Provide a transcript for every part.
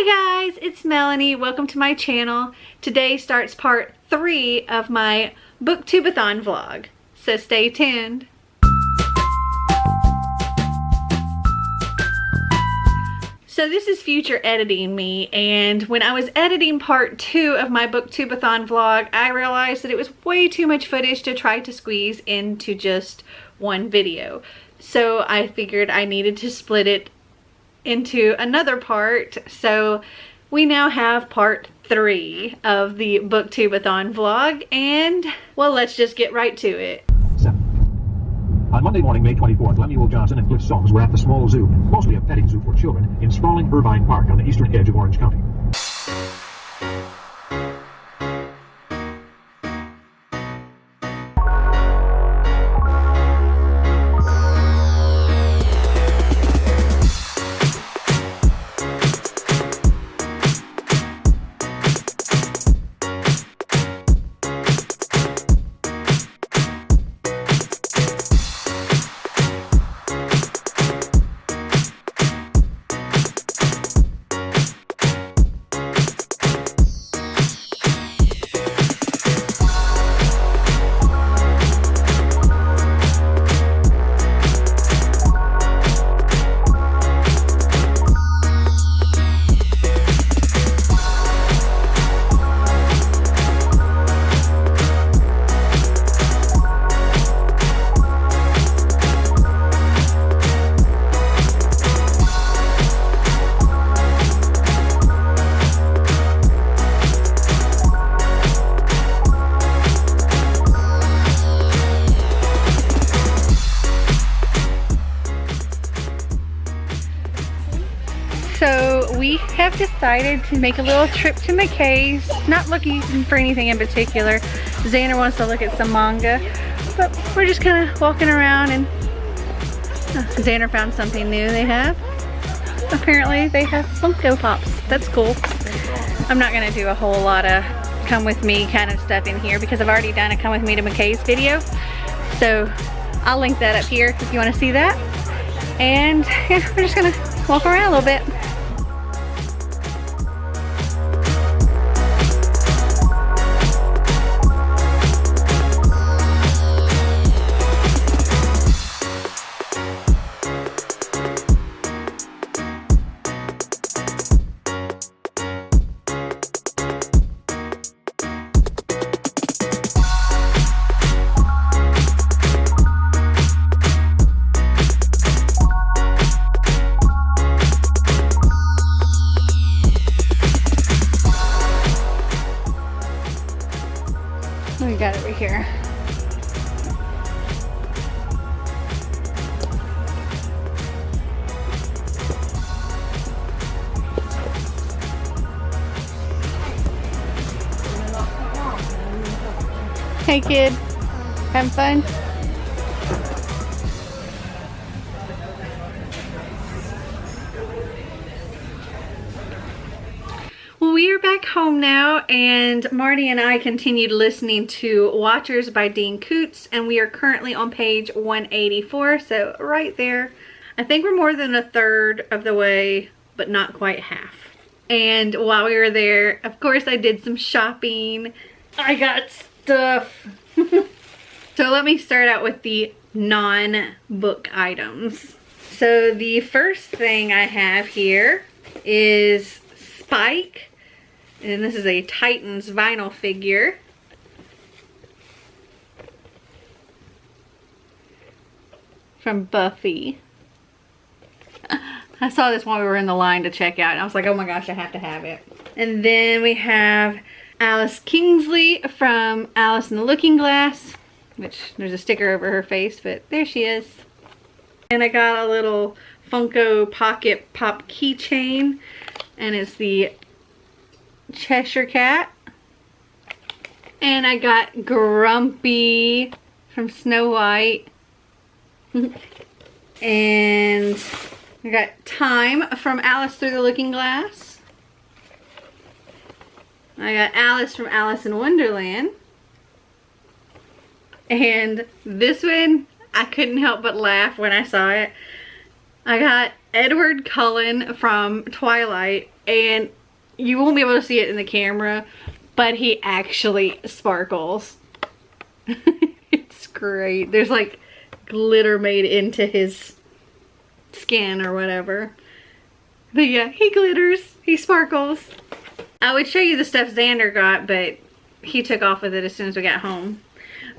Hey guys, it's Melanie. Welcome to my channel. Today starts part 3 of my BookTubeAthon vlog, so stay tuned. So this is future editing me, and when I was editing part 2 of my BookTubeAthon vlog, I realized that it was way too much footage to try to squeeze into just one video. So I figured I needed to split it into another part, so we now have part 3 of the BookTubeAthon vlog, and well, let's just get right to it. 7. On Monday morning, May 24th, Lemuel Johnson and Cliff Soames were at the small zoo, mostly a petting zoo for children, in sprawling Irvine Park on the eastern edge of Orange County. So we have decided to make a little trip to Mckays, not looking for anything in particular. Xander wants to look at some manga, but we're just kind of walking around, and Xander found something new they have. Apparently they have Funko Pops. That's cool. I'm not going to do a whole lot of come with me kind of stuff in here because I've already done a come with me to Mckays video. So I'll link that up here if you want to see that. And yeah, we're just going to walk around a little bit. We got it right here. Hey kid, having fun? We are back home now, and Marty and I continued listening to Watchers by Dean Koontz, and we are currently on page 184, so right there. I think we're more than a third of the way, but not quite half. And while we were there, of course I did some shopping. I got stuff. So let me start out with the non-book items. So the first thing I have here is Spike. And this is a Titans vinyl figure. From Buffy. I saw this while we were in the line to check out, and I was like, oh my gosh, I have to have it. And then we have Alice Kingsley from Alice in the Looking Glass, which there's a sticker over her face, but there she is. And I got a little Funko Pocket Pop keychain, and it's the Cheshire Cat. And I got Grumpy from Snow White. And I got Time from Alice Through the Looking Glass. I got Alice from Alice in Wonderland. And this one, I couldn't help but laugh when I saw it. I got Edward Cullen from Twilight, and you won't be able to see it in the camera, but he actually sparkles. It's great. There's like glitter made into his skin or whatever. But yeah, he glitters. He sparkles. I would show you the stuff Xander got, but he took off with it as soon as we got home.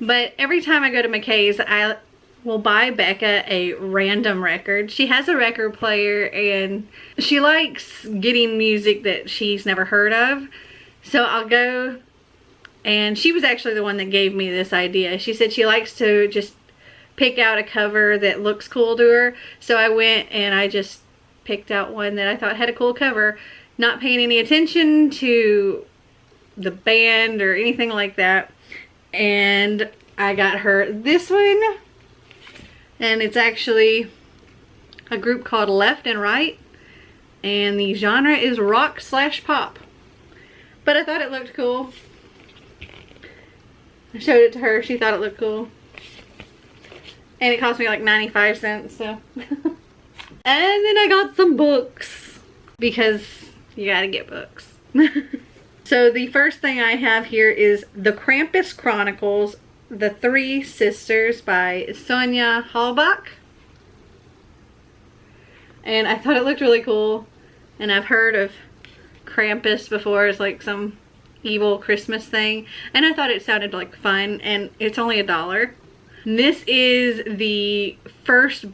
But every time I go to McKay's, I will buy Becca a random record. She has a record player and she likes getting music that she's never heard of. So I'll go, and she was actually the one that gave me this idea. She said she likes to just pick out a cover that looks cool to her. So I went and I just picked out one that I thought had a cool cover, not paying any attention to the band or anything like that. And I got her this one, and it's actually a group called Left and Right, and the genre is rock/pop. But I thought it looked cool. I showed it to her. She thought it looked cool. And it cost me like 95 cents, so. And then I got some books, because you gotta get books. So the first thing I have here is The Krampus Chronicles, The Three Sisters by Sonia Halbach. And I thought it looked really cool. And I've heard of Krampus before as like some evil Christmas thing. And I thought it sounded like fun, and it's only $1. This is the first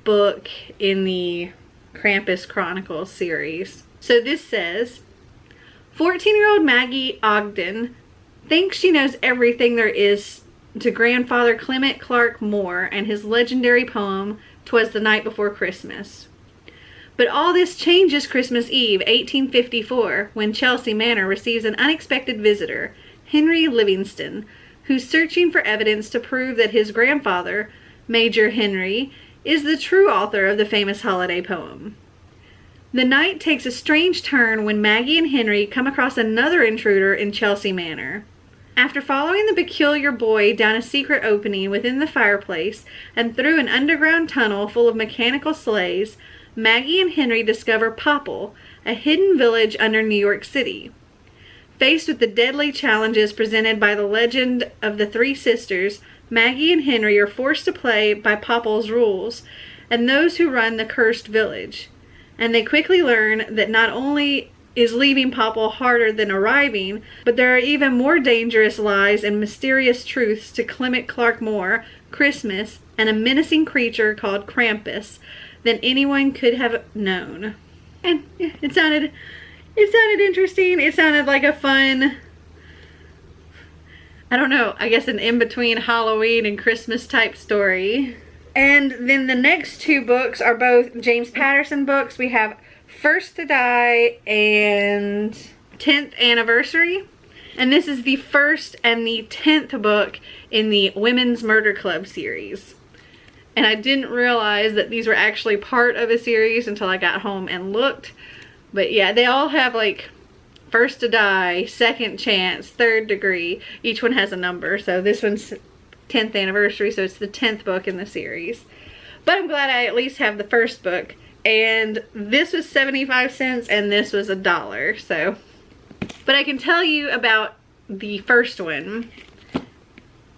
book in the Krampus Chronicles series. So this says, 14-year-old Maggie Ogden thinks she knows everything there is to grandfather Clement Clark Moore and his legendary poem, "'Twas the Night Before Christmas." But all this changes Christmas Eve, 1854, when Chelsea Manor receives an unexpected visitor, Henry Livingston, who's searching for evidence to prove that his grandfather, Major Henry, is the true author of the famous holiday poem. The night takes a strange turn when Maggie and Henry come across another intruder in Chelsea Manor. After following the peculiar boy down a secret opening within the fireplace and through an underground tunnel full of mechanical sleighs, Maggie and Henry discover Popple, a hidden village under New York City. Faced with the deadly challenges presented by the legend of the Three Sisters, Maggie and Henry are forced to play by Popple's rules and those who run the cursed village. And they quickly learn that not only is leaving Popple harder than arriving, but there are even more dangerous lies and mysterious truths to Clement Clark Moore, Christmas, and a menacing creature called Krampus than anyone could have known. And yeah, it sounded interesting. It sounded like a fun, I don't know, I guess an in-between Halloween and Christmas type story. And then the next two books are both James Patterson books. We have First to Die and 10th Anniversary. And this is the first and the 10th book in the Women's Murder Club series. And I didn't realize that these were actually part of a series until I got home and looked. But yeah, they all have like First to Die, Second Chance, Third Degree. Each one has a number. So this one's 10th Anniversary, so it's the 10th book in the series. But I'm glad I at least have the first book. And this was 75 cents and this was $1. So, but I can tell you about the first one.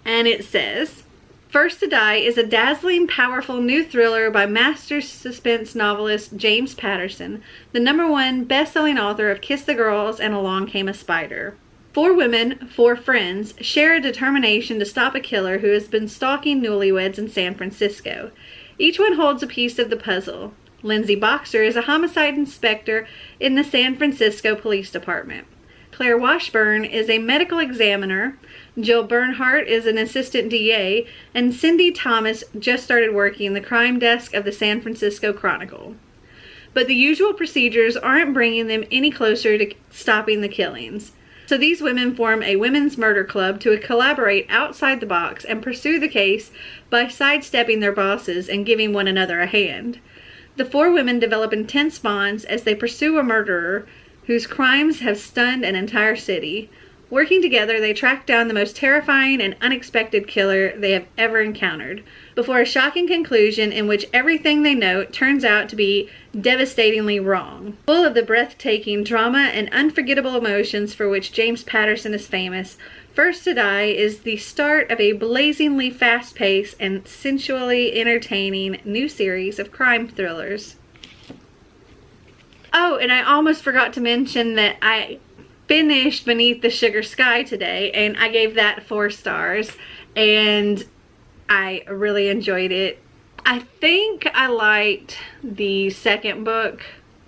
And it says, First to Die is a dazzling, powerful new thriller by master suspense novelist James Patterson, the #1 best-selling author of Kiss the Girls and Along Came a Spider. 4 women, 4 friends, share a determination to stop a killer who has been stalking newlyweds in San Francisco. Each one holds a piece of the puzzle. Lindsay Boxer is a homicide inspector in the San Francisco Police Department. Claire Washburn is a medical examiner. Jill Bernhardt is an assistant DA, and Cindy Thomas just started working the crime desk of the San Francisco Chronicle. But the usual procedures aren't bringing them any closer to stopping the killings. So these women form a women's murder club to collaborate outside the box and pursue the case by sidestepping their bosses and giving one another a hand. The 4 women develop intense bonds as they pursue a murderer whose crimes have stunned an entire city. Working together, they track down the most terrifying and unexpected killer they have ever encountered, before a shocking conclusion in which everything they know turns out to be devastatingly wrong. Full of the breathtaking drama and unforgettable emotions for which James Patterson is famous, First to Die is the start of a blazingly fast-paced and sensually entertaining new series of crime thrillers. Oh, and I almost forgot to mention that I finished Beneath the Sugar Sky today, and I gave that 4 stars, and I really enjoyed it. I think I liked the second book,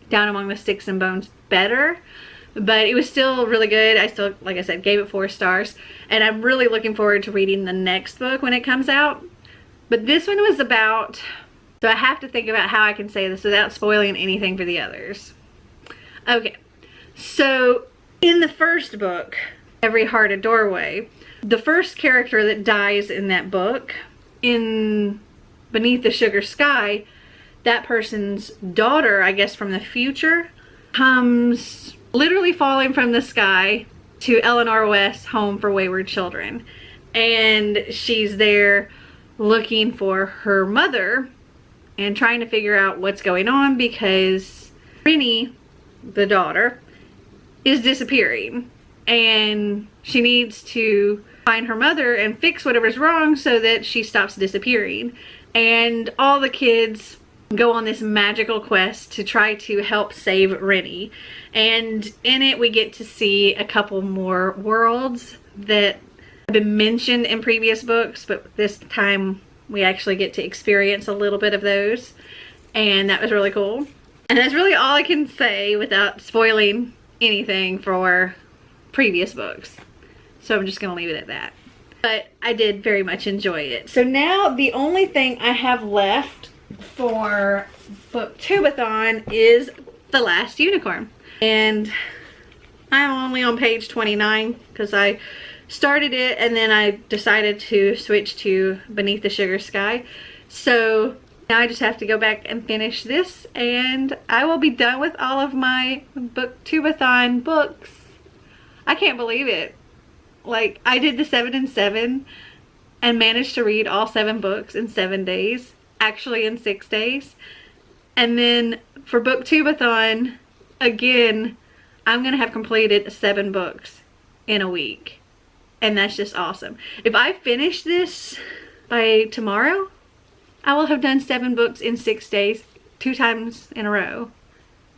Down Among the Sticks and Bones, better, but it was still really good. I still, like I said, gave it 4 stars, and I'm really looking forward to reading the next book when it comes out. But this one was about, so I have to think about how I can say this without spoiling anything for the others. Okay, so in the first book, Every Heart a Doorway, the first character that dies in that book, in Beneath the Sugar Sky, that person's daughter, I guess from the future, comes literally falling from the sky to N.E.W.T.s Home for Wayward Children. And she's there looking for her mother and trying to figure out what's going on because Rennie, the daughter, is disappearing. And she needs to find her mother and fix whatever's wrong so that she stops disappearing. And all the kids go on this magical quest to try to help save Rennie. And in it we get to see a couple more worlds that have been mentioned in previous books, but this time we actually get to experience a little bit of those, and that was really cool. And that's really all I can say without spoiling anything for previous books. So I'm just going to leave it at that. But I did very much enjoy it. So now the only thing I have left for BookTubeAthon is The Last Unicorn. And I'm only on page 29 because I started it and then I decided to switch to Beneath the Sugar Sky. So now I just have to go back and finish this and I will be done with all of my BookTubeAthon books. I can't believe it. Like, I did the 7 and 7 and managed to read all 7 books in 7 days. Actually in 6 days. And then for BookTubeAthon, again, I'm going to have completed 7 books in a week. And that's just awesome. If I finish this by tomorrow, I will have done 7 books in 6 days, 2 times in a row.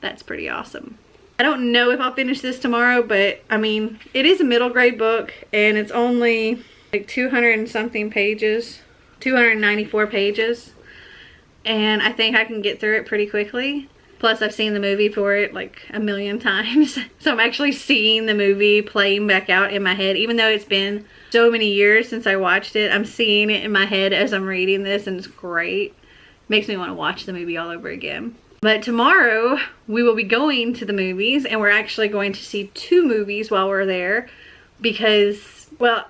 That's pretty awesome. I don't know if I'll finish this tomorrow, but I mean, it is a middle grade book and it's only like 200 and something pages, 294 pages. And I think I can get through it pretty quickly. Plus I've seen the movie for it like a million times. So I'm actually seeing the movie playing back out in my head. Even though it's been so many years since I watched it, I'm seeing it in my head as I'm reading this and it's great. Makes me want to watch the movie all over again. But tomorrow we will be going to the movies and we're actually going to see 2 movies while we're there because, well,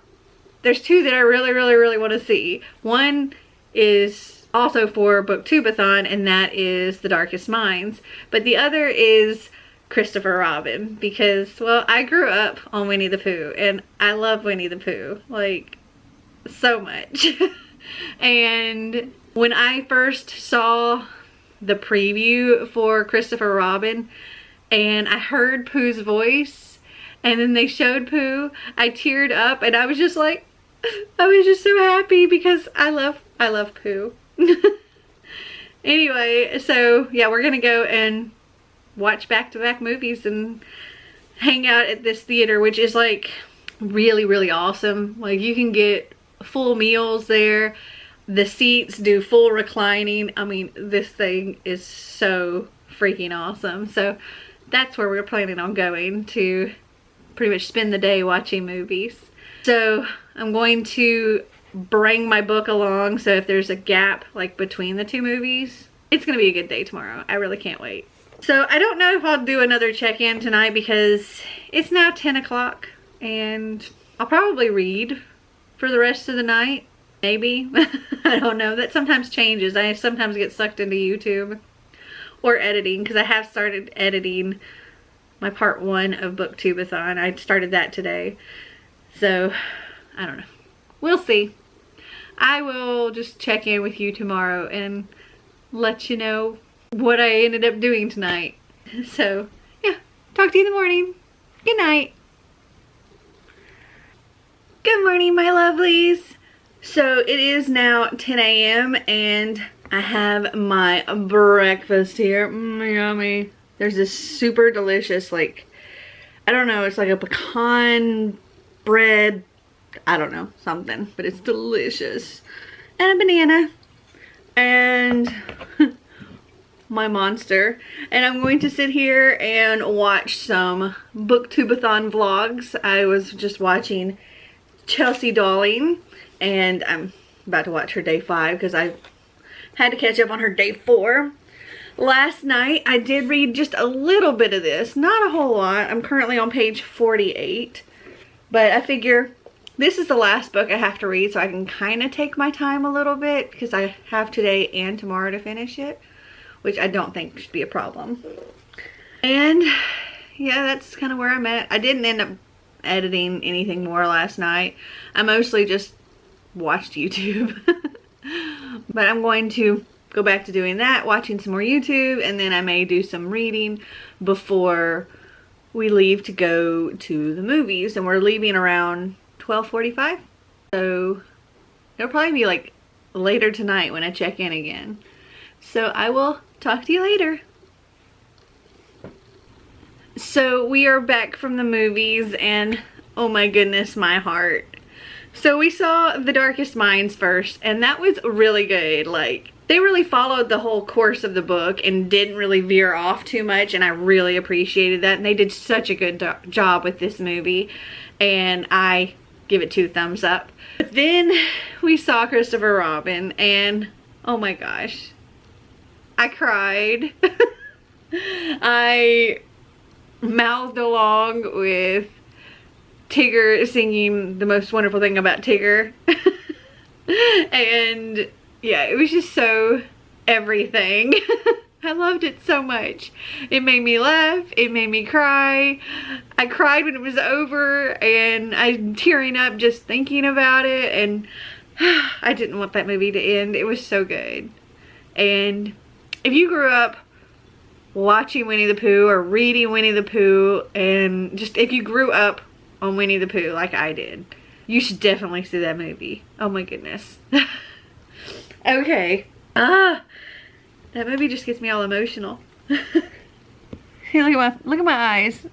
there's 2 that I really want to see. One is also for BookTubeAthon and that is The Darkest Minds. But the other is Christopher Robin because, well, I grew up on Winnie the Pooh and I love Winnie the Pooh, like, so much. And when I first saw the preview for Christopher Robin and I heard Pooh's voice and then they showed Pooh, I teared up and I was just like, I was just so happy because I love Pooh. Anyway, so yeah, we're gonna go and watch back-to-back movies and hang out at this theater, which is like really awesome. Like, you can get full meals there. The seats do full reclining. I mean, this thing is so freaking awesome. So that's where we're planning on going to pretty much spend the day watching movies. So I'm going to bring my book along, so if there's a gap like between the 2 movies, it's gonna be a good day tomorrow. I really can't wait. So I don't know if I'll do another check-in tonight because it's now 10 o'clock and I'll probably read for the rest of the night. Maybe. I don't know. That sometimes changes. I sometimes get sucked into YouTube or editing because I have started editing my part 1 of BookTubeAthon. I started that today. So, I don't know. We'll see. I will just check in with you tomorrow and let you know what I ended up doing tonight. So, yeah. Talk to you in the morning. Good night. Good morning, my lovelies. So it is now 10 a.m. and I have my breakfast here. Yummy. There's this super delicious, like, I don't know, it's like a pecan bread, I don't know, something, but it's delicious. And a banana. And my monster. And I'm going to sit here and watch some BookTubeAthon vlogs. I was just watching Chelsea Darling, and I'm about to watch her day 5 because I had to catch up on her day 4. Last night I did read just a little bit of this, not a whole lot. I'm currently on page 48, but I figure this is the last book I have to read, so I can kind of take my time a little bit because I have today and tomorrow to finish it, which I don't think should be a problem. And yeah, that's kind of where I'm at. I didn't end up editing anything more last night. I mostly just watched YouTube. But I'm going to go back to doing that, watching some more YouTube, and then I may do some reading before we leave to go to the movies. And we're leaving around 12:45. So it'll probably be like later tonight when I check in again. So I will talk to you later. So we are back from the movies, and oh my goodness, my heart. So we saw The Darkest Minds first, and that was really good. Like, they really followed the whole course of the book and didn't really veer off too much, and I really appreciated that. And they did such a good job with this movie, and I give it 2 thumbs up. But then we saw Christopher Robin, and oh my gosh, I cried. I mouthed along with Tigger singing The Most Wonderful Thing About Tigger. And yeah, it was just so everything. I loved it so much. It made me laugh, it made me cry. I cried when it was over, and I'm tearing up just thinking about it, and I didn't want that movie to end. It was so good. And if you grew up watching Winnie the Pooh or reading Winnie the Pooh, and just if you grew up on Winnie the Pooh like I did, you should definitely see that movie. Oh my goodness. Okay. That movie just gets me all emotional. Hey, look at my eyes.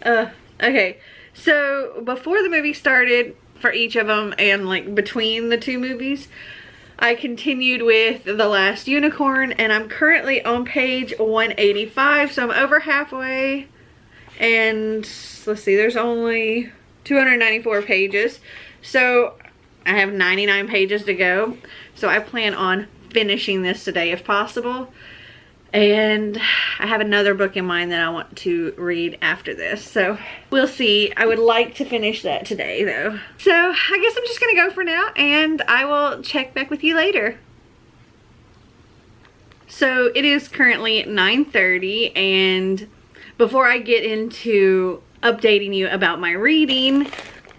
Okay. So before the movie started, for each of them, and like between the 2 movies, I continued with The Last Unicorn, and I'm currently on page 185, so I'm over halfway. And let's see, there's only 294 pages, so I have 99 pages to go. So I plan on finishing this today if possible. And I have another book in mind that I want to read after this, so we'll see. I would like to finish that today though. So I guess I'm just gonna go for now, and I will check back with you later. So it is currently 9:30, and before I get into updating you about my reading,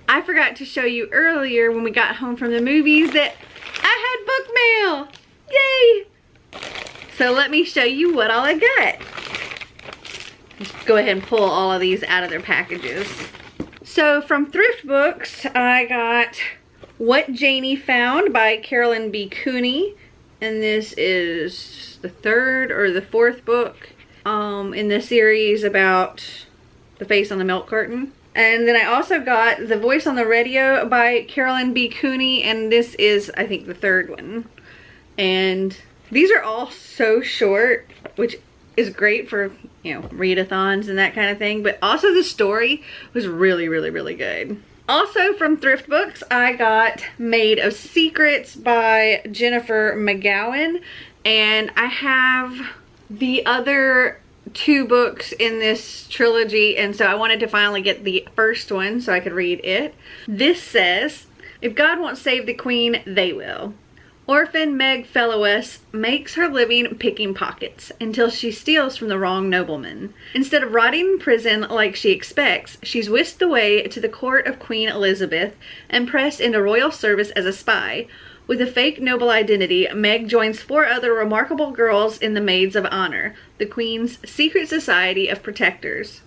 I forgot to show you earlier when we got home from the movies that I had book mail. Yay! So let me show you what all I got. Just go ahead and pull all of these out of their packages. So from Thrift Books, I got What Janie Found by Carolyn B. Cooney. And this is the 3rd or the 4th book in the series about the face on the milk carton. And then I also got The Voice on the Radio by Carolyn B. Cooney, and this is, I think, the 3rd one. And these are all so short, which is great for, you know, readathons and that kind of thing. But also the story was really, really, really good. Also from Thrift Books, I got Made of Secrets by Jennifer McGowan. And I have the other 2 books in this trilogy, and so I wanted to finally get the first one so I could read it. This says, if God won't save the queen, they will. Orphan Meg O.W.L.s makes her living picking pockets until she steals from the wrong nobleman. Instead of rotting in prison like she expects, she's whisked away to the court of Queen Elizabeth and pressed into royal service as a spy. With a fake noble identity, Meg joins 4 other remarkable girls in the Maids of Honor, the Queen's secret society of protectors.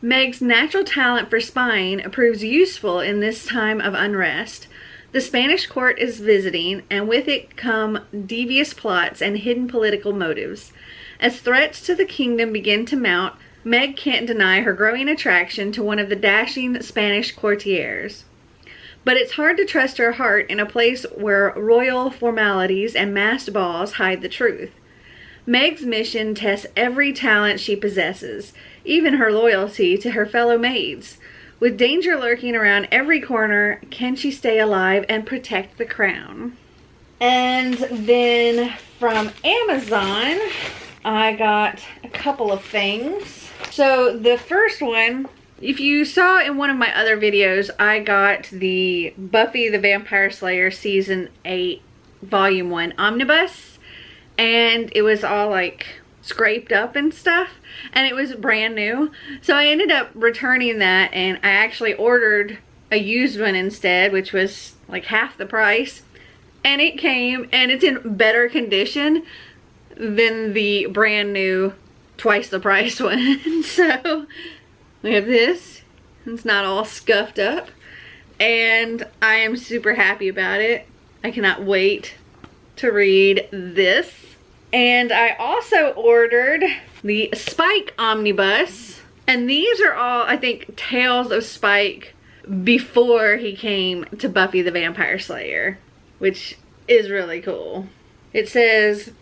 Meg's natural talent for spying proves useful in this time of unrest. The Spanish court is visiting, and with it come devious plots and hidden political motives. As threats to the kingdom begin to mount, Meg can't deny her growing attraction to one of the dashing Spanish courtiers. But it's hard to trust her heart in a place where royal formalities and masked balls hide the truth. Meg's mission tests every talent she possesses, even her loyalty to her fellow maids. With danger lurking around every corner, can she stay alive and protect the crown? And then from Amazon, I got a couple of things. So the first one, if you saw in one of my other videos, I got the Buffy the Vampire Slayer Season 8 Volume 1 Omnibus. And it was all like scraped up and stuff, and it was brand new, so I ended up returning that, and I actually ordered a used one instead, which was like half the price, and it came and it's in better condition than the brand new twice the price one. So we have this, it's not all scuffed up, and I am super happy about it. I cannot wait to read this. And I also ordered the Spike Omnibus. And these are all, I think, tales of Spike before he came to Buffy the Vampire Slayer, which is really cool. It says,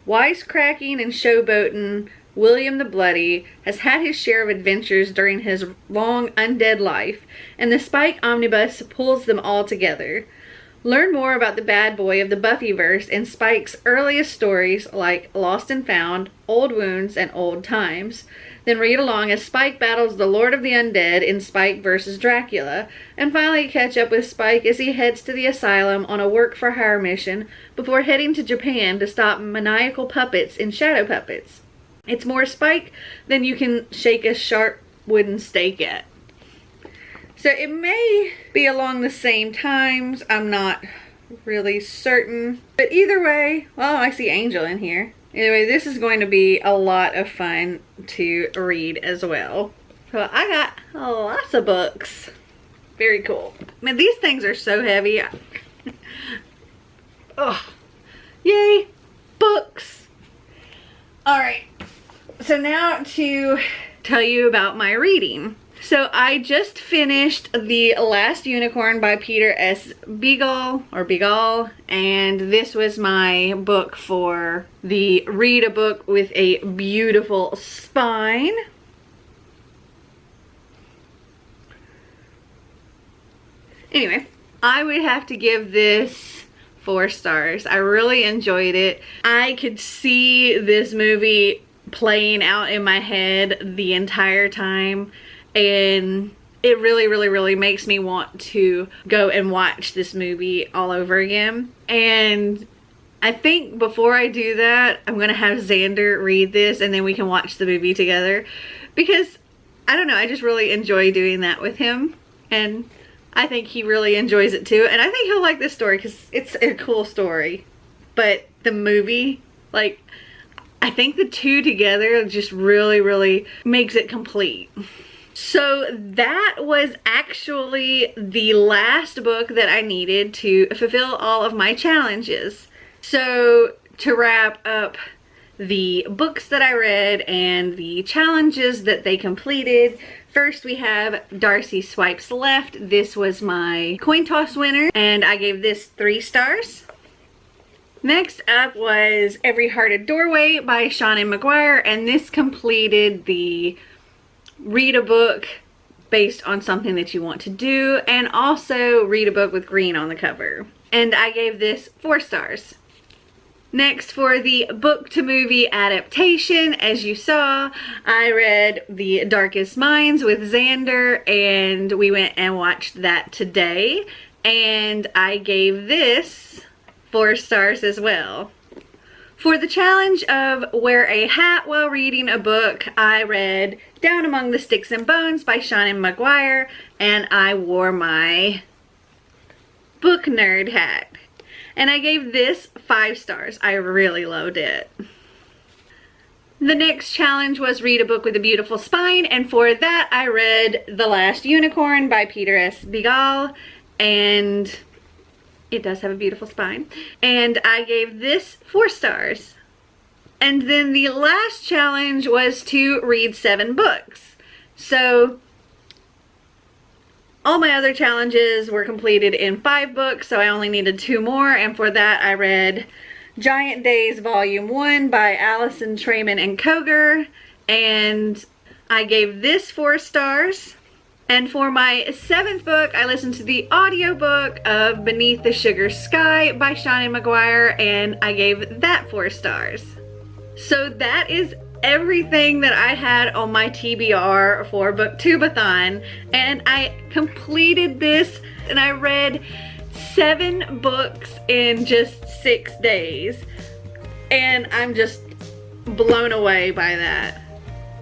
wisecracking and showboating William the Bloody has had his share of adventures during his long undead life, and the Spike Omnibus pulls them all together. Learn more about the bad boy of the Buffyverse in Spike's earliest stories like Lost and Found, Old Wounds, and Old Times. Then read along as Spike battles the Lord of the Undead in Spike vs. Dracula, and finally catch up with Spike as he heads to the asylum on a work-for-hire mission before heading to Japan to stop maniacal puppets in Shadow Puppets. It's more Spike than you can shake a sharp wooden stake at. So it may be along the same times, I'm not really certain. But either way, well, I see Angel in here. Anyway, this is going to be a lot of fun to read as well. So I got lots of books. Very cool. Man, these things are so heavy. Oh, yay, books. Alright, so now to tell you about my reading. So I just finished The Last Unicorn by Peter S. Beagle, and this was my book for the Read a Book with a Beautiful Spine. Anyway, I would have to give this 4 stars. I really enjoyed it. I could see this movie playing out in my head the entire time. And it really makes me want to go and watch this movie all over again. And I think before I do that, I'm going to have Xander read this and then we can watch the movie together. Because, I don't know, I just really enjoy doing that with him. And I think he really enjoys it too. And I think he'll like this story because it's a cool story. But the movie, like, I think the two together just really makes it complete. So that was actually the last book that I needed to fulfill all of my challenges. So to wrap up the books that I read and the challenges that they completed, first we have Darcy Swipes Left. This was my coin toss winner and I gave this 3 stars. Next up was Every Hearted Doorway by Seanan McGuire, and this completed the read a book based on something that you want to do, and also read a book with green on the cover. And I gave this 4 stars. Next, for the book to movie adaptation, as you saw, I read The Darkest Minds with Xander, and we went and watched that today. And I gave this 4 stars as well. For the challenge of wear a hat while reading a book, I read Down Among the Sticks and Bones by Seanan McGuire, and I wore my book nerd hat. And I gave this 5 stars. I really loved it. The next challenge was read a book with a beautiful spine, and for that I read The Last Unicorn by Peter S. Begal, and it does have a beautiful spine. And I gave this 4 stars. And then the last challenge was to read 7 books. So all my other challenges were completed in 5 books, so I only needed 2 more, and for that I read Giant Days Volume 1 by Allison Trayman and Koger, and I gave this 4 stars. And for my 7th book, I listened to the audiobook of Beneath the Sugar Sky by Seanan McGuire, and I gave that 4 stars. So that is everything that I had on my TBR for BookTubeAthon, and I completed this, and I read 7 books in just 6 days, and I'm just blown away by that.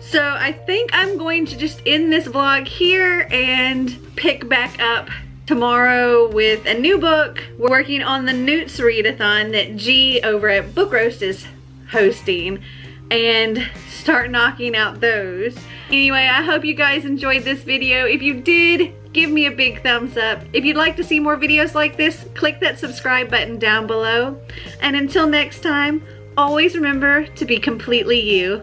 So I think I'm going to just end this vlog here and pick back up tomorrow with a new book. We're working on the N.E.W.T.s readathon that G over at Book Roast is hosting, and start knocking out those. Anyway, I hope you guys enjoyed this video. If you did, give me a big thumbs up. If you'd like to see more videos like this, click that subscribe button down below. And until next time, always remember to be completely you.